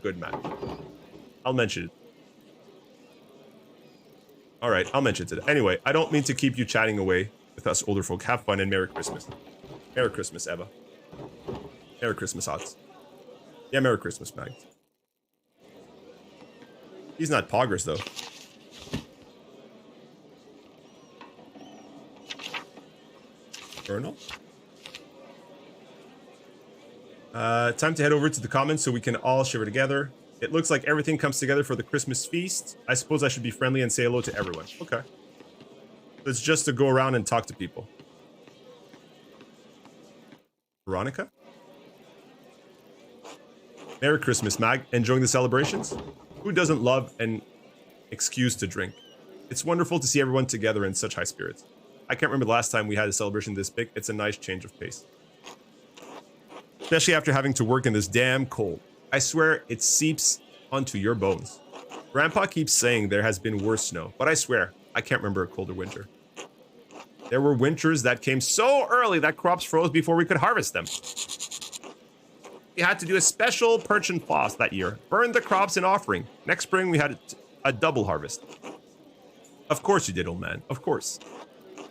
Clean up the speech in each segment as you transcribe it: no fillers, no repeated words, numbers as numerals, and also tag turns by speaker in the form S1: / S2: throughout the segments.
S1: good, man. I'll mention it. All right, I'll mention it today. Anyway, I don't mean to keep you chatting away with us older folk. Have fun and Merry Christmas. Merry Christmas, Eva. Merry Christmas, Ots. Yeah, Merry Christmas, Mag. He's not poggers, though. Journal. Time to head over to the comments so we can all shiver together. It looks like everything comes together for the Christmas feast. I suppose I should be friendly and say hello to everyone. Okay. It's just to go around and talk to people. Veronica? Merry Christmas, Mag. Enjoying the celebrations? Who doesn't love an excuse to drink? It's wonderful to see everyone together in such high spirits. I can't remember the last time we had a celebration this big. It's a nice change of pace. Especially after having to work in this damn cold. I swear it seeps onto your bones. Grandpa keeps saying there has been worse snow, but I swear I can't remember a colder winter. There were winters that came so early that crops froze before we could harvest them. We had to do a special perch and floss that year. Burned the crops in offering. Next spring we had a double harvest. Of course you did, old man. Of course.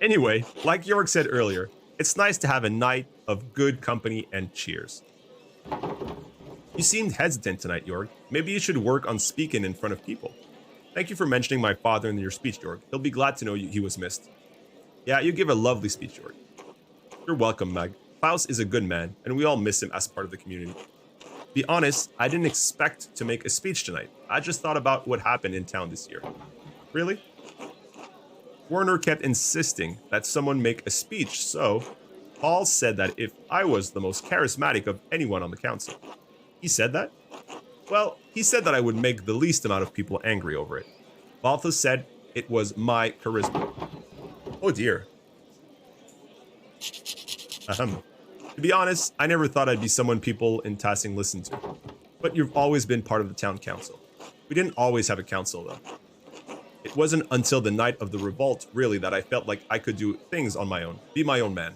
S1: Anyway, like Jorg said earlier, it's nice to have a night of good company and cheers. You seemed hesitant tonight, Jorg. Maybe you should work on speaking in front of people. Thank you for mentioning my father in your speech, Jorg. He'll be glad to know he was missed. Yeah, you give a lovely speech, Jorg. You're welcome, Mag. Klaus is a good man, and we all miss him as part of the community. To be honest, I didn't expect to make a speech tonight. I just thought about what happened in town this year. Really? Werner kept insisting that someone make a speech, so Paul said that if I was the most charismatic of anyone on the council. He said that? Well, he said that I would make the least amount of people angry over it. Balthus said it was my charisma. Oh dear. To be honest, I never thought I'd be someone people in Tassing listened to. But you've always been part of the town council. We didn't always have a council, though. It wasn't until the night of the revolt, really, that I felt like I could do things on my own. Be my own man.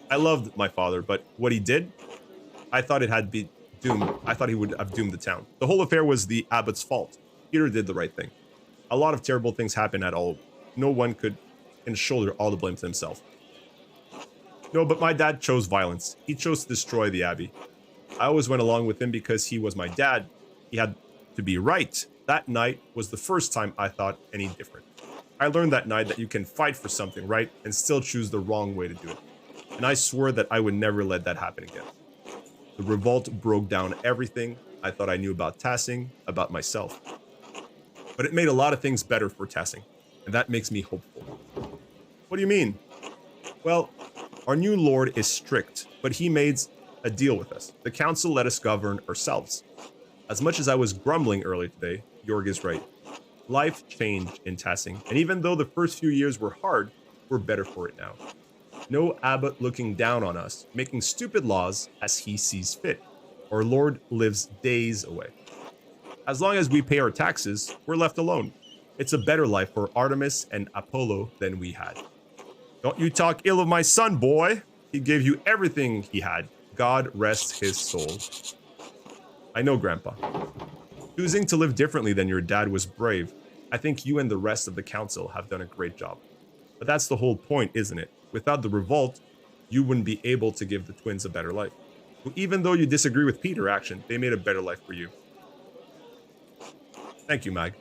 S1: I loved my father, but what he did, I thought it had been doomed. I thought he would have doomed the town. The whole affair was the abbot's fault. Peter did the right thing. A lot of terrible things happened at all. No one could shoulder all the blame to himself. No, but my dad chose violence. He chose to destroy the abbey. I always went along with him because he was my dad. He had to be right. That night was the first time I thought any different. I learned that night that you can fight for something right and still choose the wrong way to do it. And I swore that I would never let that happen again. The revolt broke down everything I thought I knew about Tassing, about myself. But it made a lot of things better for Tassing, and that makes me hopeful. What do you mean? Well, our new lord is strict, but he made a deal with us. The council let us govern ourselves. As much as I was grumbling earlier today, Jorg is right. Life changed in Tassing, and even though the first few years were hard, we're better for it now. No abbot looking down on us, making stupid laws as he sees fit. Our lord lives days away. As long as we pay our taxes, we're left alone. It's a better life for Artemis and Apollo than we had. Don't you talk ill of my son, boy. He gave you everything he had. God rest his soul. I know, Grandpa. Choosing to live differently than your dad was brave. I think you and the rest of the council have done a great job. But that's the whole point, isn't it? Without the revolt, you wouldn't be able to give the twins a better life. So even though you disagree with Peter, action, they made a better life for you. Thank you, Mag.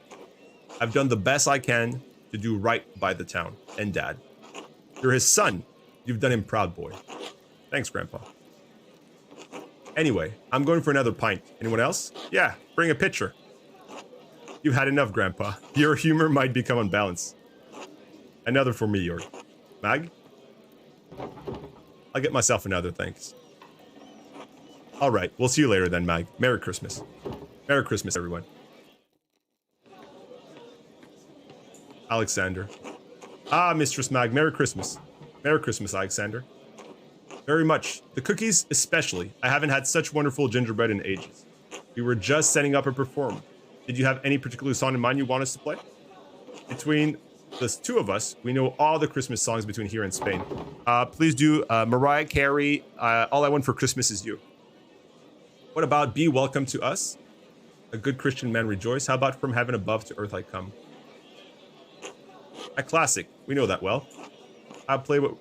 S1: I've done the best I can to do right by the town and Dad. You're his son. You've done him proud, boy. Thanks, Grandpa. Anyway, I'm going for another pint. Anyone else? Yeah, bring a pitcher. You've had enough, Grandpa. Your humor might become unbalanced. Another for me, Jorg. Mag? I'll get myself another, thanks. Alright, we'll see you later then, Mag. Merry Christmas. Merry Christmas, everyone. Alexander. Ah, Mistress Mag, Merry Christmas. Merry Christmas, Alexander. Very much. The cookies, especially. I haven't had such wonderful gingerbread in ages. We were just setting up a perform. Did you have any particular song in mind you want us to play? Between the two of us, we know all the Christmas songs between here and Spain. Please do Mariah Carey, All I Want for Christmas Is You. What about Be Welcome to Us? A good Christian man rejoice. How about from heaven above to earth I come? A classic. We know that well. I'll play what...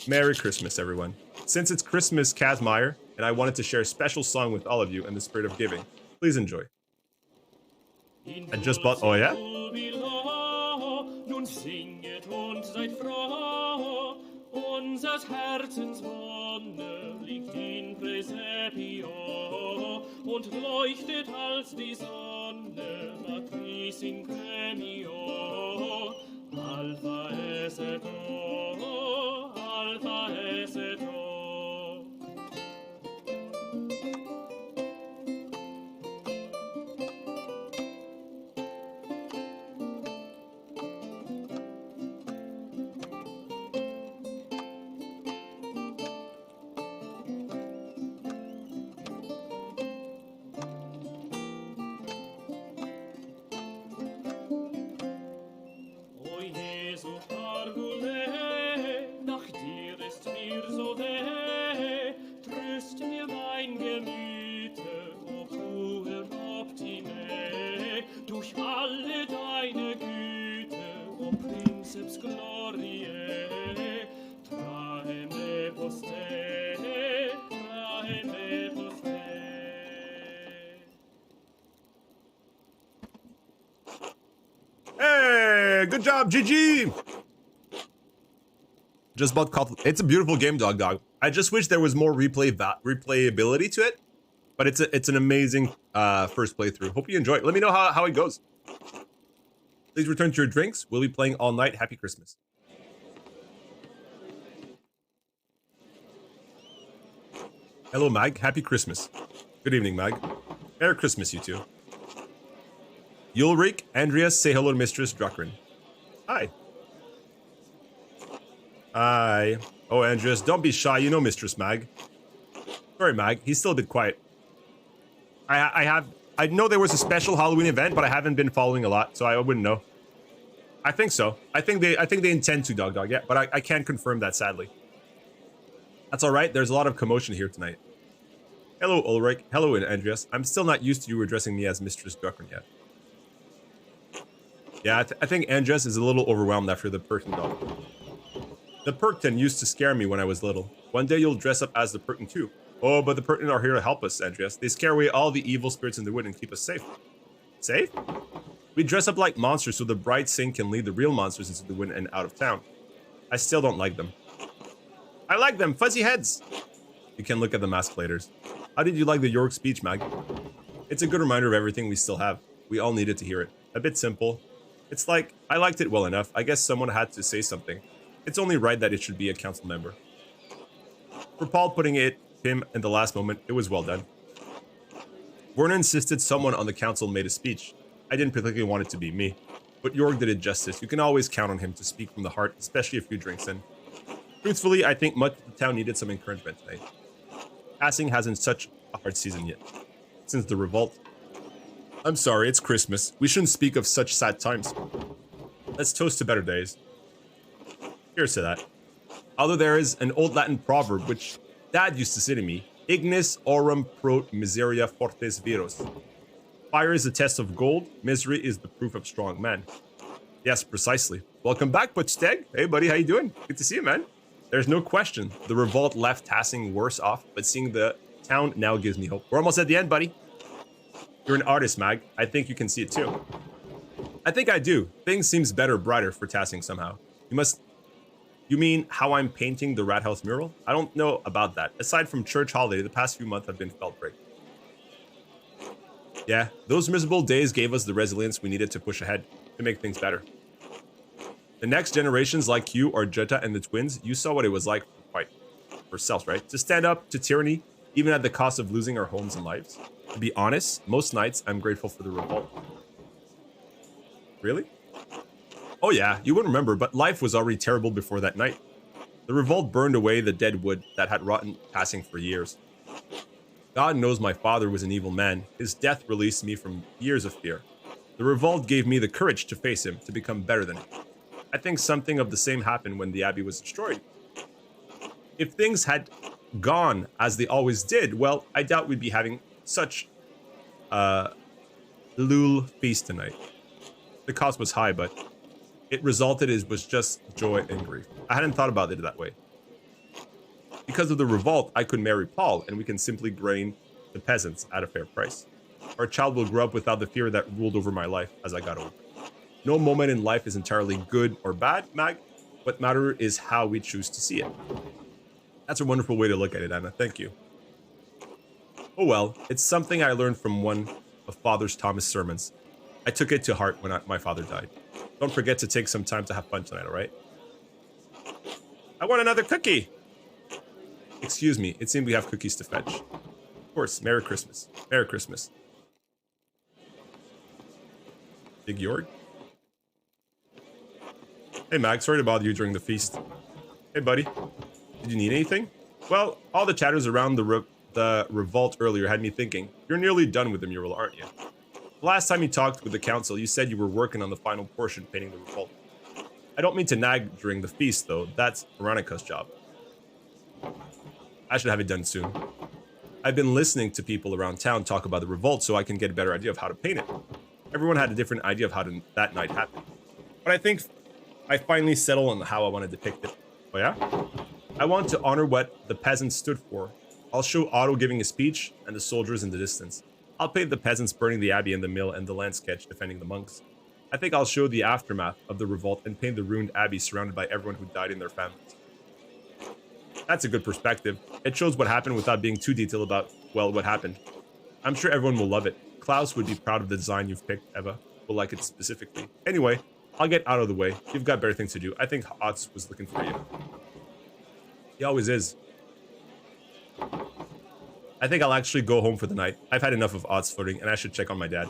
S1: Merry Christmas, everyone. Since it's Christmas, Kazmaier, and I wanted to share a special song with all of you in the spirit of giving. Please enjoy. I just bought... Oh, yeah?
S2: Nun singet und seid froh, unsers Herzens Wonne liegt in Praesepio und leuchtet als die Sonne, Matris in Premio, Alpha es et O, Alpha es et O.
S1: Hey, good job, GG. Just bought Call. It's a beautiful game, Dog. I just wish there was more replayability to it, but it's an amazing first playthrough. Hope you enjoy it. Let me know how it goes. Please return to your drinks. We'll be playing all night. Happy Christmas. Hello, Mag. Happy Christmas. Good evening, Mag. Merry Christmas, you two. Ulrich, Andreas, say hello to Mistress Druckrin. Hi. Hi. Oh, Andreas, don't be shy. You know Mistress Mag. Sorry, Mag. He's still a bit quiet. I know there was a special Halloween event, but I haven't been following a lot, so I wouldn't know. I think so. I think they intend to, Dog. Yeah, but I can't confirm that, sadly. That's all right. There's a lot of commotion here tonight. Hello, Ulrich. Hello, Andreas. I'm still not used to you addressing me as Mistress Druckrin yet. Yeah, I think Andres is a little overwhelmed after the Perkin dog. The Perkin used to scare me when I was little. One day you'll dress up as the Perkin too. Oh, but the Perkin are here to help us, Andreas. They scare away all the evil spirits in the wood and keep us safe. Safe? We dress up like monsters so the bright saint can lead the real monsters into the wood and out of town. I still don't like them. I like them, fuzzy heads! You can look at the mask later. How did you like the York speech, Mag? It's a good reminder of everything we still have. We all needed to hear it. A bit simple. It's like, I liked it well enough. I guess someone had to say something. It's only right that it should be a council member. For Paul putting him in the last moment, it was well done. Werner insisted someone on the council made a speech. I didn't particularly want it to be me, but Jorg did it justice. You can always count on him to speak from the heart, especially a few drinks in. Truthfully, I think much of the town needed some encouragement tonight. Tassing hasn't such a hard season yet. Since the revolt. I'm sorry, it's Christmas. We shouldn't speak of such sad times. Let's toast to better days. Here's to that. Although there is an old Latin proverb which Dad used to say to me, Ignis aurum pro miseria fortes viros. Fire is the test of gold, misery is the proof of strong men. Yes, precisely. Welcome back, Butsteg. Hey buddy, how you doing? Good to see you, man. There's no question. The revolt left Tassing worse off, but seeing the town now gives me hope. We're almost at the end, buddy. You're an artist, Mag. I think you can see it too. I think I do. Things seems better, brighter for Tassing somehow. You mean how I'm painting the Rat House mural? I don't know about that. Aside from church holiday, the past few months have been felt break. Yeah, those miserable days gave us the resilience we needed to push ahead, to make things better. The next generations like you or Jutta and the twins, you saw what it was like to fight for self, right? To stand up to tyranny, even at the cost of losing our homes and lives. To be honest, most nights I'm grateful for the revolt. Really? Oh yeah, you wouldn't remember, but life was already terrible before that night. The revolt burned away the dead wood that had rotten Tassing for years. God knows my father was an evil man. His death released me from years of fear. The revolt gave me the courage to face him, to become better than him. I think something of the same happened when the Abbey was destroyed. If things had gone as they always did, well, I doubt we'd be having such Lul feast tonight. The cost was high, but it was just joy and grief. I hadn't thought about it that way. Because of the revolt, I could marry Paul, and we can simply grain the peasants at a fair price. Our child will grow up without the fear that ruled over my life as I got older. No moment in life is entirely good or bad, Mag. What matters is how we choose to see it. That's a wonderful way to look at it, Anna. Thank you. Oh well, it's something I learned from one of Father Thomas' sermons. I took it to heart when my father died. Don't forget to take some time to have fun tonight, alright? I want another cookie! Excuse me, it seems we have cookies to fetch. Of course, Merry Christmas. Merry Christmas. Big York? Hey Mag, sorry to bother you during the feast. Hey buddy, did you need anything? Well, all the chatters around the revolt earlier had me thinking, you're nearly done with the mural, aren't you? The last time you talked with the council, you said you were working on the final portion painting the revolt. I don't mean to nag during the feast though, that's Veronica's job. I should have it done soon. I've been listening to people around town talk about the revolt so I can get a better idea of how to paint it. Everyone had a different idea of how that night happened. But I think I finally settled on how I want to depict it. Oh yeah? I want to honor what the peasants stood for. I'll show Otto giving a speech and the soldiers in the distance. I'll paint the peasants burning the abbey and the mill and the land sketch defending the monks. I think I'll show the aftermath of the revolt and paint the ruined abbey surrounded by everyone who died in their families. That's a good perspective. It shows what happened without being too detailed about, well, what happened. I'm sure everyone will love it. Klaus would be proud of the design you've picked, Eva. Will like it specifically. Anyway, I'll get out of the way. You've got better things to do. I think Otz was looking for you. He always is. I think I'll actually go home for the night. I've had enough of Otz flirting, and I should check on my dad.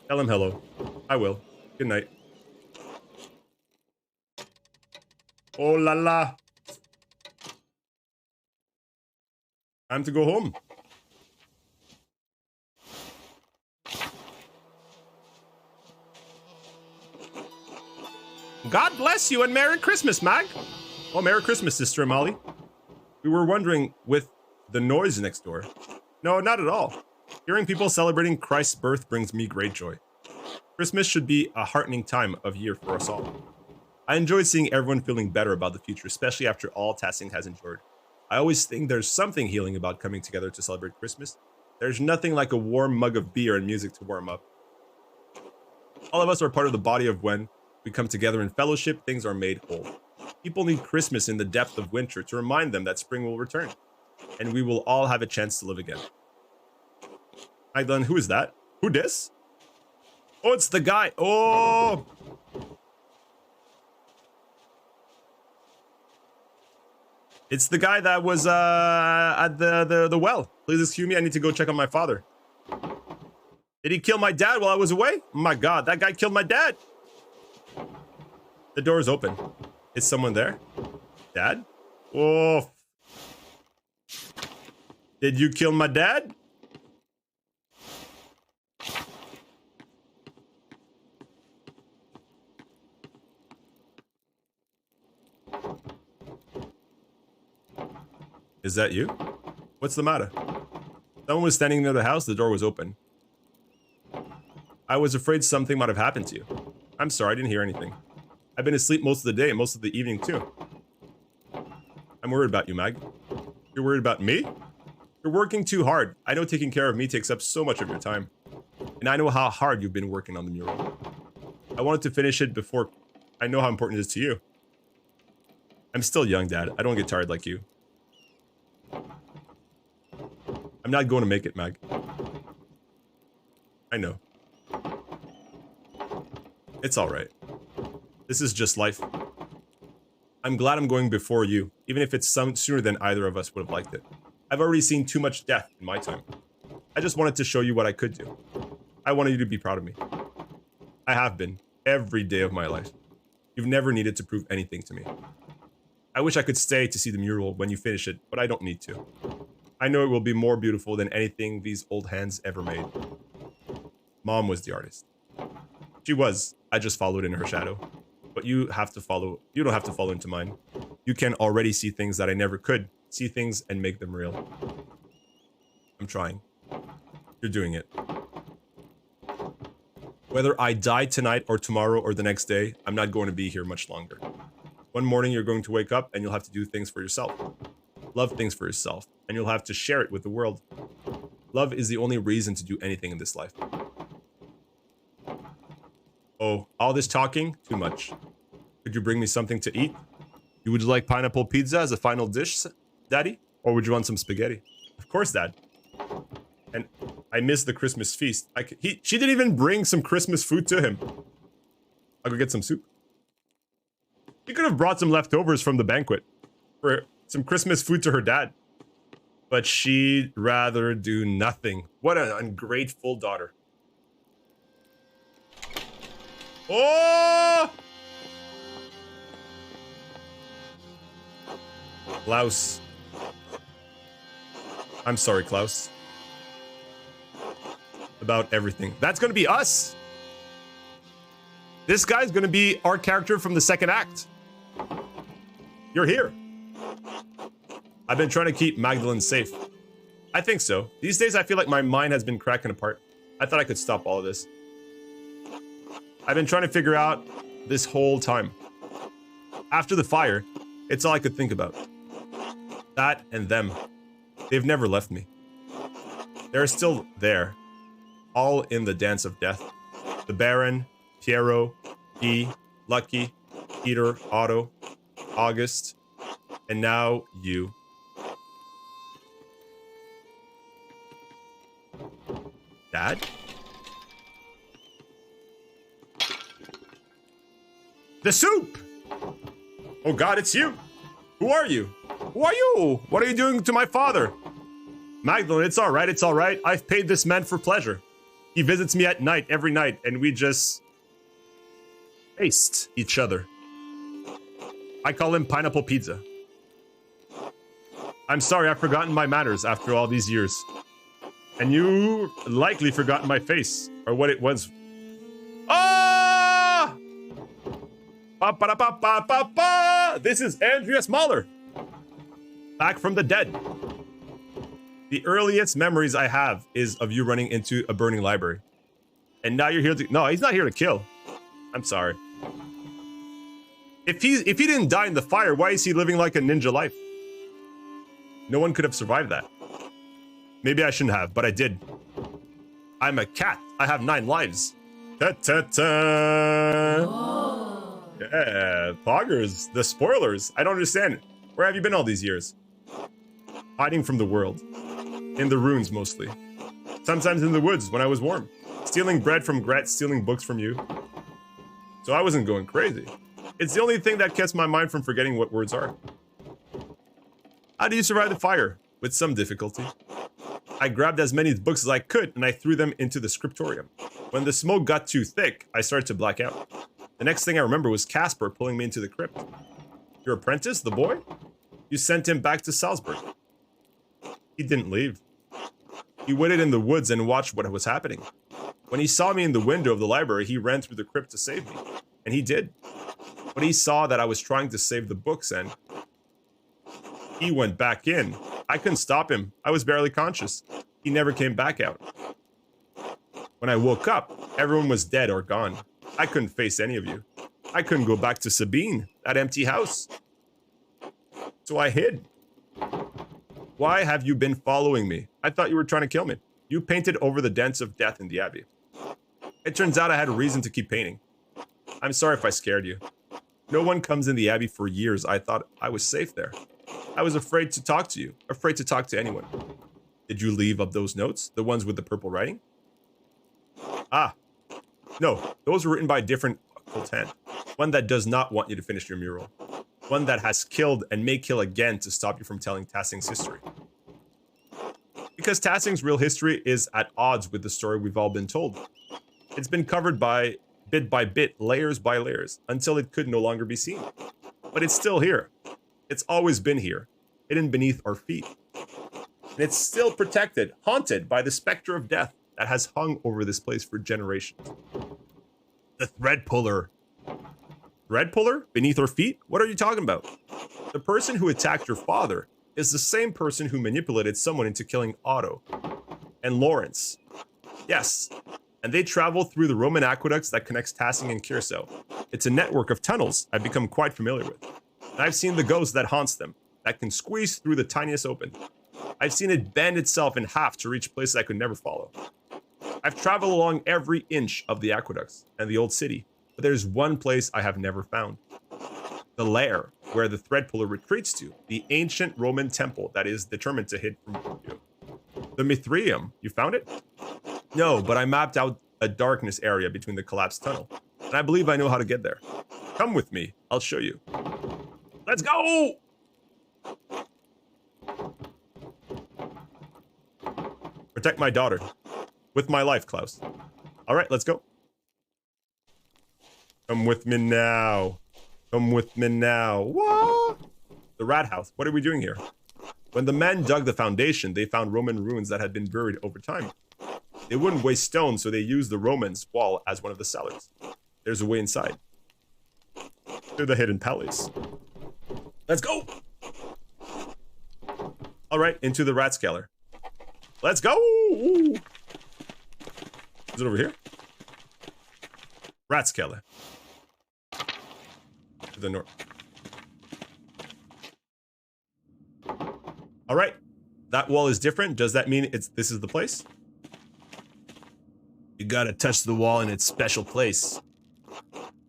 S1: Tell him hello. I will. Good night. Oh la la. Time to go home. God bless you and Merry Christmas, Mag. Oh, Merry Christmas, Sister Amali. We were wondering with the noise next door. No, not at all. Hearing people celebrating Christ's birth brings me great joy. Christmas should be a heartening time of year for us all. I enjoyed seeing everyone feeling better about the future, especially after all Tassing has endured. I always think there's something healing about coming together to celebrate Christmas. There's nothing like a warm mug of beer and music to warm up. All of us are part of the body of when we come together in fellowship, things are made whole. People need Christmas in the depth of winter to remind them that spring will return, and we will all have a chance to live again. Magdalene, who is that? Who dis? Oh, it's the guy. Oh! It's the guy that was at the well. Please excuse me, I need to go check on my father. Did he kill my dad while I was away? Oh my god, that guy killed my dad. The door is open. Is someone there? Dad? Oh. Did you kill my dad? Is that you? What's the matter? Someone was standing near the house, the door was open. I was afraid something might have happened to you. I'm sorry, I didn't hear anything. I've been asleep most of the day and most of the evening too. I'm worried about you, Mag. You're worried about me? You're working too hard. I know taking care of me takes up so much of your time. And I know how hard you've been working on the mural. I wanted to finish it before I know how important it is to you. I'm still young, Dad. I don't get tired like you. I'm not going to make it, Mag. I know. It's alright. This is just life. I'm glad I'm going before you, even if it's sooner than either of us would have liked it. I've already seen too much death in my time. I just wanted to show you what I could do. I wanted you to be proud of me. I have been, every day of my life. You've never needed to prove anything to me. I wish I could stay to see the mural when you finish it, but I don't need to. I know it will be more beautiful than anything these old hands ever made. Mom was the artist. She was. I just followed in her shadow. But you don't have to follow into mine. You can already see things that I never could. See things and make them real. I'm trying. You're doing it. Whether I die tonight or tomorrow or the next day, I'm not going to be here much longer. One morning you're going to wake up and you'll have to do things for yourself. Love things for yourself, and you'll have to share it with the world. Love is the only reason to do anything in this life. Oh, all this talking? Too much. Could you bring me something to eat? Would you like pineapple pizza as a final dish, Daddy? Or would you want some spaghetti? Of course, Dad. And I miss the Christmas feast. She didn't even bring some Christmas food to him. I'll go get some soup. She could have brought some leftovers from the banquet for some Christmas food to her dad. But she'd rather do nothing. What an ungrateful daughter. Oh! Klaus. I'm sorry, Klaus. About everything. That's gonna be us! This guy's gonna be our character from the second act. You're here. I've been trying to keep Magdalene safe. I think so. These days I feel like my mind has been cracking apart. I thought I could stop all of this. I've been trying to figure out this whole time. After the fire, it's all I could think about. That and them. They've never left me. They're still there. All in the dance of death. The Baron, Piero, E, Lucky, Peter, Otto, August, and now you. Dad? The soup! Oh God, it's you! Who are you? Who are you? What are you doing to my father? Magdalene, it's alright, it's alright. I've paid this man for pleasure. He visits me at night, every night, and we just taste each other. I call him Pineapple Pizza. I'm sorry, I've forgotten my manners after all these years. And you likely forgotten my face, or what it was. Ah! Ba-ba-da-ba-ba-ba-ba! This is Andreas Maler. Back from the dead. The earliest memories I have is of you running into a burning library. And now you're here to... No, he's not here to kill. I'm sorry. If he didn't die in the fire, why is he living like a ninja life? No one could have survived that. Maybe I shouldn't have, but I did. I'm a cat. I have 9 lives. Ta-ta-ta! Yeah, poggers. The spoilers. I don't understand. Where have you been all these years? Hiding from the world. In the ruins, mostly. Sometimes in the woods, when I was warm. Stealing bread from Gret, stealing books from you. So I wasn't going crazy. It's the only thing that keeps my mind from forgetting what words are. How do you survive the fire? With some difficulty. I grabbed as many books as I could, and I threw them into the scriptorium. When the smoke got too thick, I started to black out. The next thing I remember was Casper pulling me into the crypt. Your apprentice, the boy? You sent him back to Salzburg. He didn't leave. He waited in the woods and watched what was happening. When he saw me in the window of the library, he ran through the crypt to save me. And he did. But he saw that I was trying to save the books and... he went back in. I couldn't stop him. I was barely conscious. He never came back out. When I woke up, everyone was dead or gone. I couldn't face any of you. I couldn't go back to Sabine, that empty house. So I hid. Why have you been following me? I thought you were trying to kill me. You painted over the dents of death in the Abbey. It turns out I had a reason to keep painting. I'm sorry if I scared you. No one comes in the Abbey for years. I thought I was safe there. I was afraid to talk to you, afraid to talk to anyone. Did you leave up those notes? The ones with the purple writing? Ah. No, those were written by a different occult hand. One that does not want you to finish your mural. One that has killed and may kill again to stop you from telling Tassing's history. Because Tassing's real history is at odds with the story we've all been told. It's been covered by bit, layers by layers, until it could no longer be seen. But it's still here. It's always been here, hidden beneath our feet. And it's still protected, haunted by the specter of death that has hung over this place for generations. The thread puller. Thread puller? Beneath our feet? What are you talking about? The person who attacked your father is the same person who manipulated someone into killing Otto. And Lawrence. Yes. and they travel through the Roman aqueducts that connects Tassing and Kiersau. It's a network of tunnels I've become quite familiar with. And I've seen the ghost that haunts them, that can squeeze through the tiniest open. I've seen it bend itself in half to reach places I could never follow. I've traveled along every inch of the aqueducts and the old city, but there's one place I have never found. The lair, where the thread puller retreats to, the ancient Roman temple that is determined to hid from view. The Mithraeum, you found it? No, but I mapped out a darkness area between the collapsed tunnel, and I believe I know how to get there. Come with me, I'll show you. Let's go! Protect my daughter. With my life, Klaus. Alright, let's go. Come with me now. Come with me now. What? The rat house. What are we doing here? When the men dug the foundation, they found Roman ruins that had been buried over time. They wouldn't waste stone, so they used the Romans' wall as one of the cellars. There's a way inside. To the hidden palace. Let's go! Alright, into the rat scaler. Let's go! Is it over here? Rat scaler. To the north. Alright. That wall is different. Does that mean this is the place? You gotta touch the wall in its special place.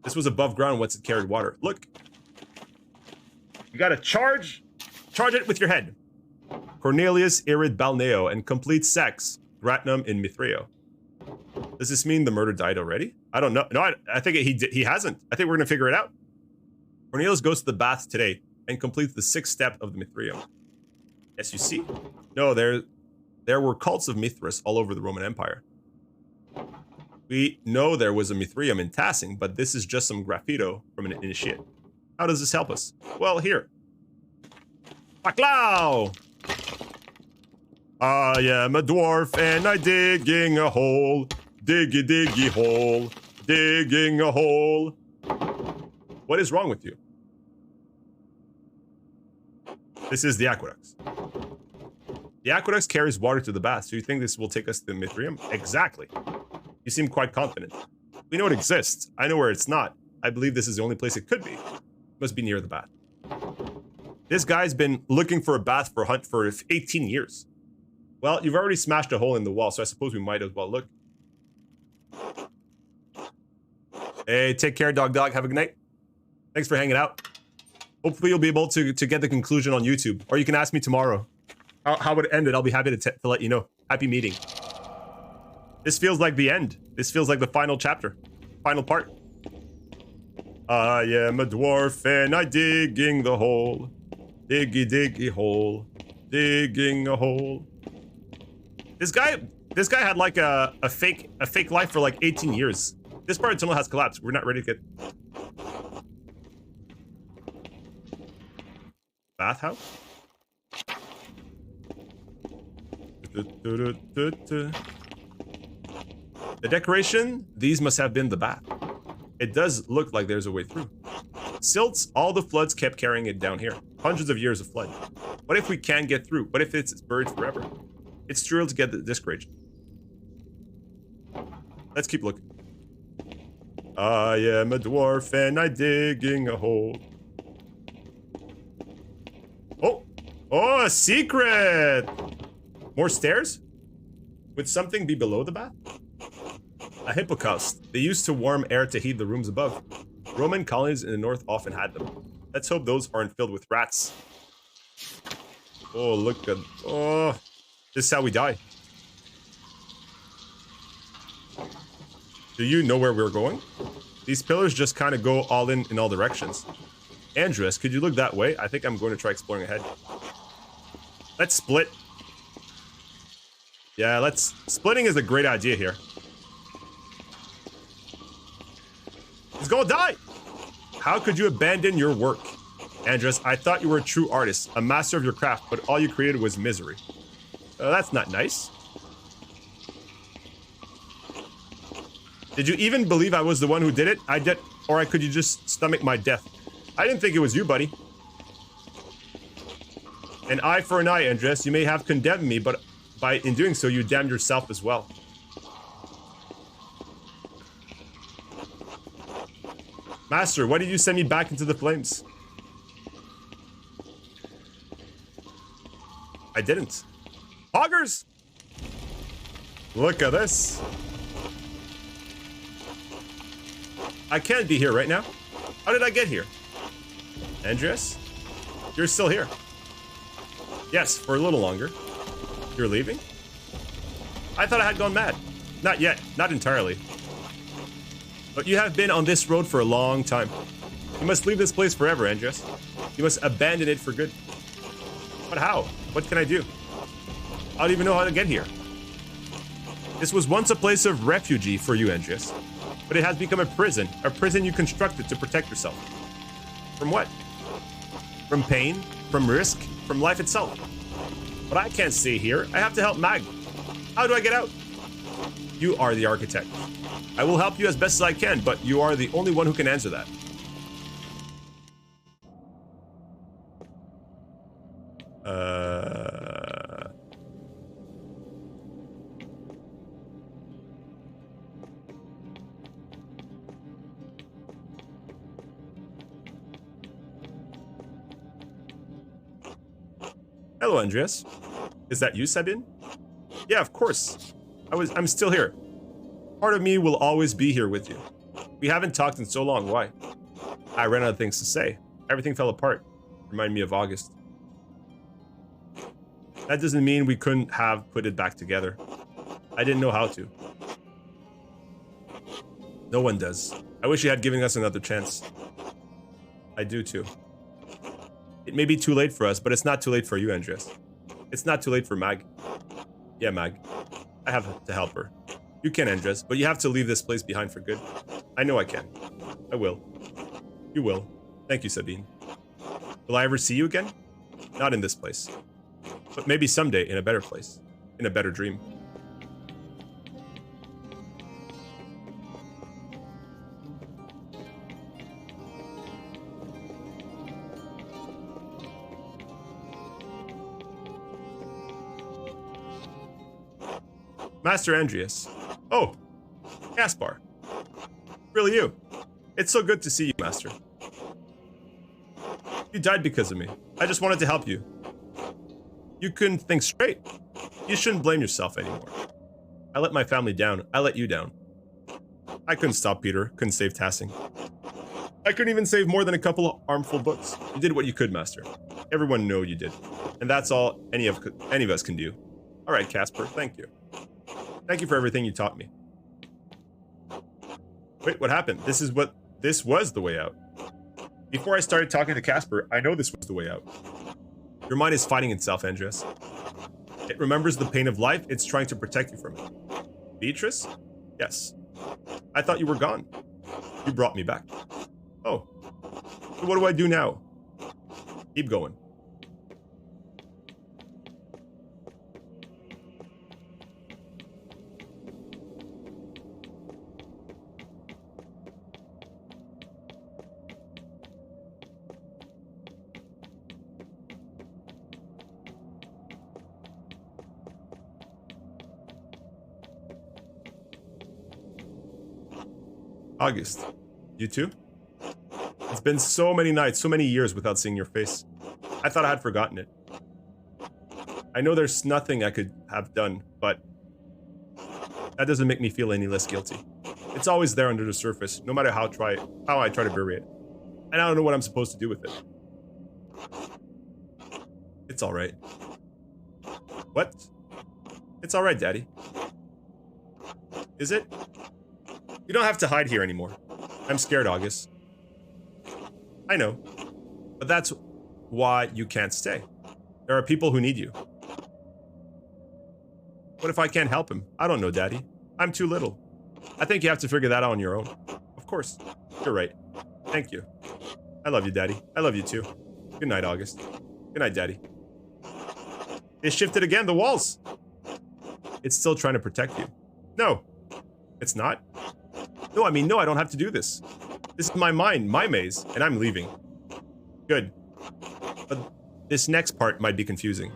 S1: This was above ground once it carried water. Look. You gotta charge it with your head. Cornelius irid balneo and complete sex. Gratinum in Mithreo. Does this mean the murder died already? I don't know. No, I think he hasn't. I think we're gonna figure it out. Cornelius goes to the bath today and completes the 6th step of the Mithraeum. Yes, you see? No, there were cults of Mithras all over the Roman Empire. We know there was a Mithraeum in Tassing, but this is just some graffito from an initiate. How does this help us? Well, here. Paklau! I am a dwarf and I digging a hole. Diggy diggy hole. Digging a hole. What is wrong with you? This is the aqueducts. The aqueducts carries water to the bath, so you think this will take us to the Mithraeum? Exactly. You seem quite confident. We know it exists. I know where it's not. I believe this is the only place it could be. It must be near the bath. This guy's been looking for a bath for 18 years. Well, you've already smashed a hole in the wall, so I suppose we might as well look. Hey, take care, dog. Have a good night. Thanks for hanging out. Hopefully you'll be able to get the conclusion on YouTube. Or you can ask me tomorrow. How it ended, I'll be happy to let you know. Happy meeting. This feels like the end. This feels like the final chapter. Final part. I am a dwarf and I digging the hole. Diggy diggy hole. Digging a hole. This guy had like a fake life for like 18 years. This part of the tunnel has collapsed. We're not ready to get... Bathhouse? The decoration? These must have been the bath. It does look like there's a way through. Silts, all the floods kept carrying it down here. Hundreds of years of flood. What if we can't get through? What if it's buried forever? It's true to get the discouraged. Let's keep looking. I am a dwarf and I digging a hole. Oh, a secret! More stairs? Would something be below the bath? A hippocaust. They used to warm air to heat the rooms above. Roman colonies in the north often had them. Let's hope those aren't filled with rats. Oh, look at... Oh, this is how we die. Do you know where we're going? These pillars just kind of go all in all directions. Andreas, could you look that way? I think I'm going to try exploring ahead. Let's split. Yeah, splitting is a great idea here. He's gonna die! How could you abandon your work? Andreas, I thought you were a true artist, a master of your craft, but all you created was misery. That's not nice. Did you even believe I was the one who did it? I did, or could you just stomach my death? I didn't think it was you, buddy. An eye for an eye, Andreas. You may have condemned me, but in doing so, you damned yourself as well. Master, why did you send me back into the flames? I didn't. Hoggers! Look at this. I can't be here right now. How did I get here? Andreas? You're still here. Yes, for a little longer. You're leaving? I thought I had gone mad. Not yet, not entirely. But you have been on this road for a long time. You must leave this place forever, Andreas. You must abandon it for good. But how? What can I do? I don't even know how to get here. This was once a place of refuge for you, Andreas. But it has become a prison you constructed to protect yourself. From what? From pain, from risk, from life itself. But I can't stay here. I have to help Mag. How do I get out? You are the architect. I will help you as best as I can, but you are the only one who can answer that. Hello, Andreas. Is that you, Sabine? Yeah, of course. I'm still here. Part of me will always be here with you. We haven't talked in so long, why? I ran out of things to say. Everything fell apart. Remind me of August. That doesn't mean we couldn't have put it back together. I didn't know how to. No one does. I wish you had given us another chance. I do too. It may be too late for us, but it's not too late for you, Andreas. It's not too late for Mag. Yeah, Mag. I have to help her. You can, Andreas, but you have to leave this place behind for good. I know I can. I will. You will. Thank you, Sabine. Will I ever see you again? Not in this place. But maybe someday in a better place. In a better dream. Master Andreas. Oh, Caspar. Really you. It's so good to see you, Master. You died because of me. I just wanted to help you. You couldn't think straight. You shouldn't blame yourself anymore. I let my family down. I let you down. I couldn't stop Peter. Couldn't save Tassing. I couldn't even save more than a couple of armful books. You did what you could, Master. Everyone know you did. And that's all any of us can do. All right, Caspar. Thank you. Thank you for everything you taught me. Wait, what happened? This was the way out. Before I started talking to Caspar, I know this was the way out. Your mind is fighting itself, Andreas. It remembers the pain of life, it's trying to protect you from it. Beatrice? Yes. I thought you were gone. You brought me back. Oh. So what do I do now? Keep going. August, you too? It's been so many nights, so many years without seeing your face. I thought I had forgotten it. I know there's nothing I could have done, but that doesn't make me feel any less guilty. It's always there under the surface, no matter how I try to bury it. And I don't know what I'm supposed to do with it. It's alright. What? It's alright, Daddy. Is it? You don't have to hide here anymore. I'm scared, August. I know. But that's why you can't stay. There are people who need you. What if I can't help him? I don't know, Daddy. I'm too little. I think you have to figure that out on your own. Of course. You're right. Thank you. I love you, Daddy. I love you too. Good night, August. Good night, Daddy. It shifted again, the walls. It's still trying to protect you. No. It's not. No, I mean, no, I don't have to do this. This is my mind, my maze, and I'm leaving. Good. But this next part might be confusing.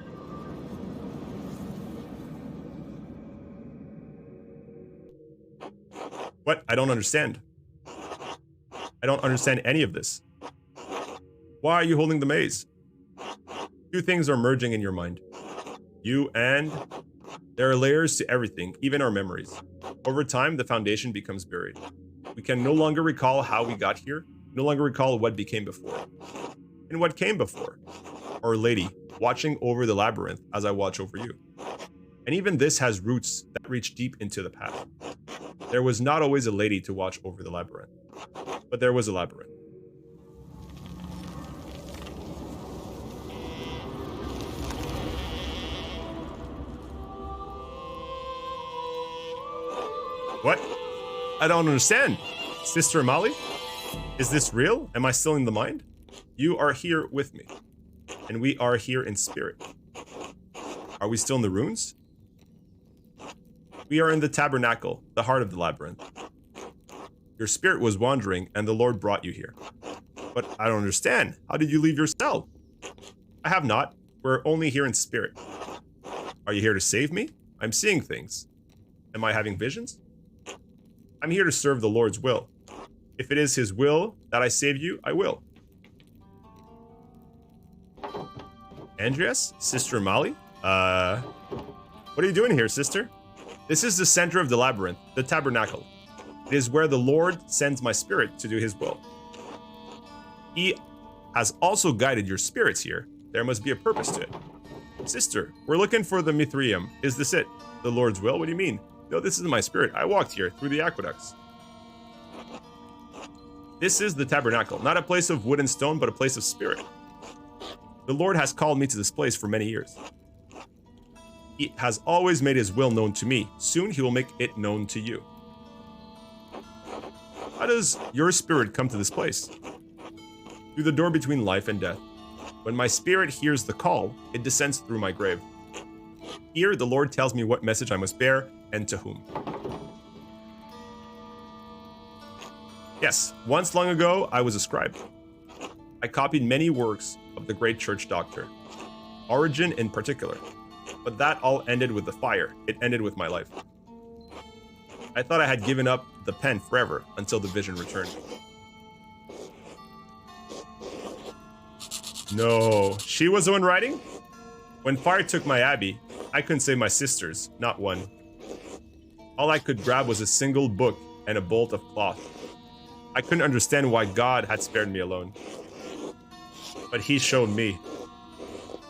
S1: What? I don't understand. I don't understand any of this. Why are you holding the maze? Two things are merging in your mind. You and... There are layers to everything, even our memories. Over time, the foundation becomes buried. We can no longer recall how we got here, no longer recall what became before. And what came before? Our Lady, watching over the labyrinth as I watch over you. And even this has roots that reach deep into the past. There was not always a lady to watch over the labyrinth, but there was a labyrinth. What? I don't understand. Sister Amali? Is this real? Am I still in the mind? You are here with me, and we are here in spirit. Are we still in the ruins? We are in the tabernacle, the heart of the labyrinth. Your spirit was wandering, and the Lord brought you here. But I don't understand. How did you leave your cell? I have not. We're only here in spirit. Are you here to save me? I'm seeing things. Am I having visions? I'm here to serve the Lord's will. If it is his will that I save you, I will. Andreas? Sister Amali? What are you doing here, sister? This is the center of the labyrinth, the tabernacle. It is where the Lord sends my spirit to do his will. He has also guided your spirits here. There must be a purpose to it. Sister, we're looking for the Mithraeum. Is this it? The Lord's will? What do you mean? No, this isn't my spirit. I walked here through the aqueducts. This is the tabernacle, not a place of wood and stone, but a place of spirit. The Lord has called me to this place for many years. He has always made his will known to me. Soon he will make it known to you. How does your spirit come to this place? Through the door between life and death. When my spirit hears the call, it descends through my grave. Here, the Lord tells me what message I must bear and to whom. Yes, once long ago, I was a scribe. I copied many works of the great church doctor, Origen in particular. But that all ended with the fire. It ended with my life. I thought I had given up the pen forever until the vision returned. No, she was the one writing? When fire took my abbey, I couldn't save my sisters, not one. All I could grab was a single book and a bolt of cloth. I couldn't understand why God had spared me alone. But he showed me.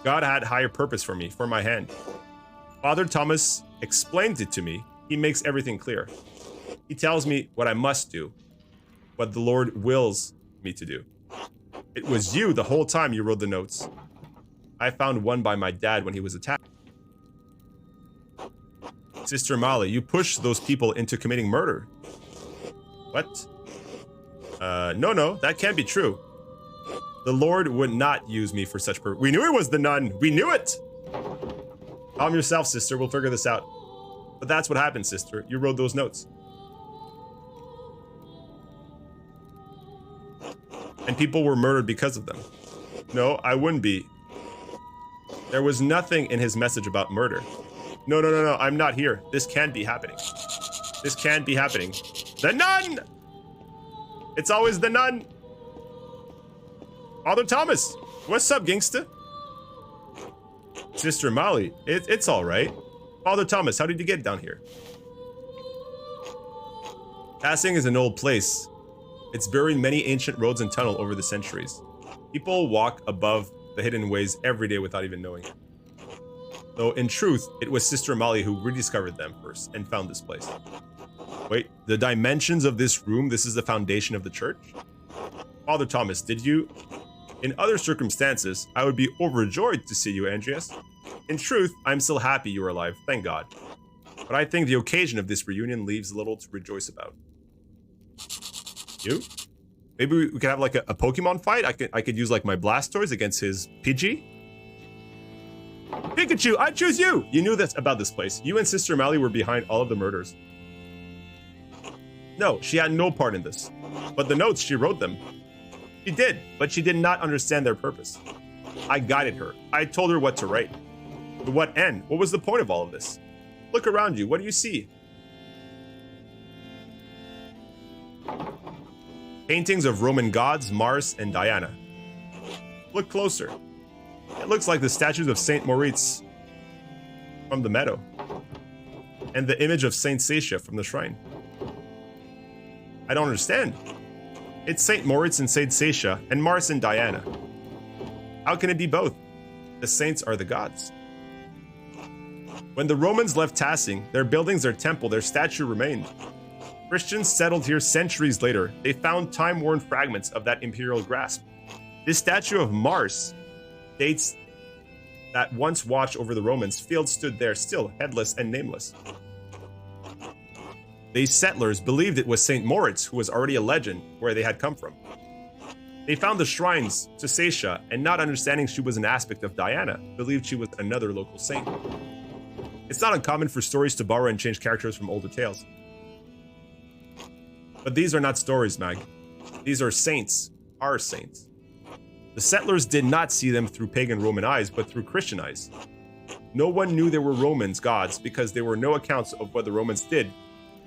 S1: God had higher purpose for me, for my hand. Father Thomas explained it to me. He makes everything clear. He tells me what I must do, what the Lord wills me to do. It was you the whole time you wrote the notes. I found one by my dad when he was attacked. Sister Amali, you pushed those people into committing murder. What? No, that can't be true. The Lord would not use me for such purpose. We knew it was the nun. We knew it. Calm yourself, sister. We'll figure this out. But that's what happened, sister. You wrote those notes. And people were murdered because of them. No, I wouldn't be. There was nothing in his message about murder. No, I'm not here. This can't be happening. This can't be happening. The nun! It's always the nun. Father Thomas, what's up, gangsta? Sister Amali, it's all right. Father Thomas, how did you get down here? Tassing is an old place. It's buried many ancient roads and tunnels over the centuries. People walk above the hidden ways every day without even knowing it. Though in truth, it was Sister Amali who rediscovered them first and found this place. Wait, the dimensions of this room, this is the foundation of the church? Father Thomas, did you? In other circumstances, I would be overjoyed to see you, Andreas. In truth, I'm still happy you are alive, thank God. But I think the occasion of this reunion leaves little to rejoice about. You? Maybe we could have like a Pokemon fight? I could use like my Blastoise against his Pidgey? Pikachu, I choose you! You knew this about this place. You and Sister Amali were behind all of the murders. No, she had no part in this. But the notes, she wrote them. She did, but she did not understand their purpose. I guided her. I told her what to write. To what end? What was the point of all of this? Look around you. What do you see? Paintings of Roman gods, Mars and Diana. Look closer. It looks like the statues of Saint Moritz from the meadow, and the image of Saint Sasha from the shrine. I don't understand. It's Saint Moritz and Saint Sasha, and Mars and Diana. How can it be both? The saints are the gods. When the Romans left Tassing, their buildings, their temple, their statue remained. Christians settled here centuries later. They found time-worn fragments of that imperial grasp. This statue of Mars dates that once watched over the Romans. Field stood there still, headless and nameless. These settlers believed it was Saint Moritz, who was already a legend, where they had come from. They found the shrines to Sasha, and not understanding she was an aspect of Diana, believed she was another local saint. It's not uncommon for stories to borrow and change characters from older tales. But these are not stories, Mag. These are saints, our saints. The settlers did not see them through pagan Roman eyes, but through Christian eyes. No one knew there were Romans gods because there were no accounts of what the Romans did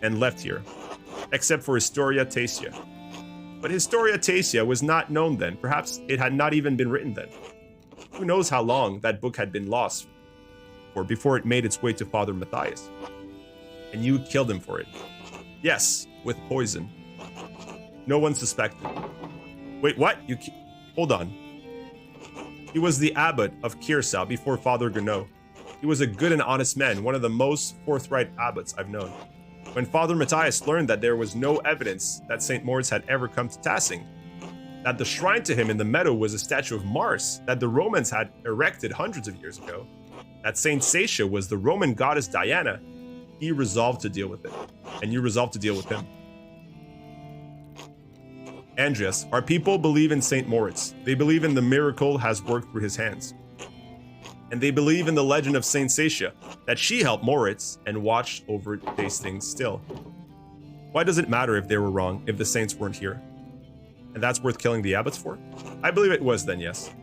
S1: and left here, except for Historia Tacia. But Historia Tacia was not known then. Perhaps it had not even been written then. Who knows how long that book had been lost for before it made its way to Father Matthias. And you killed him for it. Yes, with poison. No one suspected. Wait, what? Hold on. He was the abbot of Kiersau before Father Gounod. He was a good and honest man, one of the most forthright abbots I've known. When Father Matthias learned that there was no evidence that St. Moritz had ever come to Tassing, that the shrine to him in the meadow was a statue of Mars that the Romans had erected hundreds of years ago, that Saint Sasha was the Roman goddess Diana, he resolved to deal with it. And you resolved to deal with him. Andreas, our people believe in Saint Moritz. They believe in the miracle has worked through his hands. And they believe in the legend of Saint Sasha, that she helped Moritz and watched over these things still. Why does it matter if they were wrong, if the saints weren't here? And that's worth killing the abbots for? I believe it was then, yes.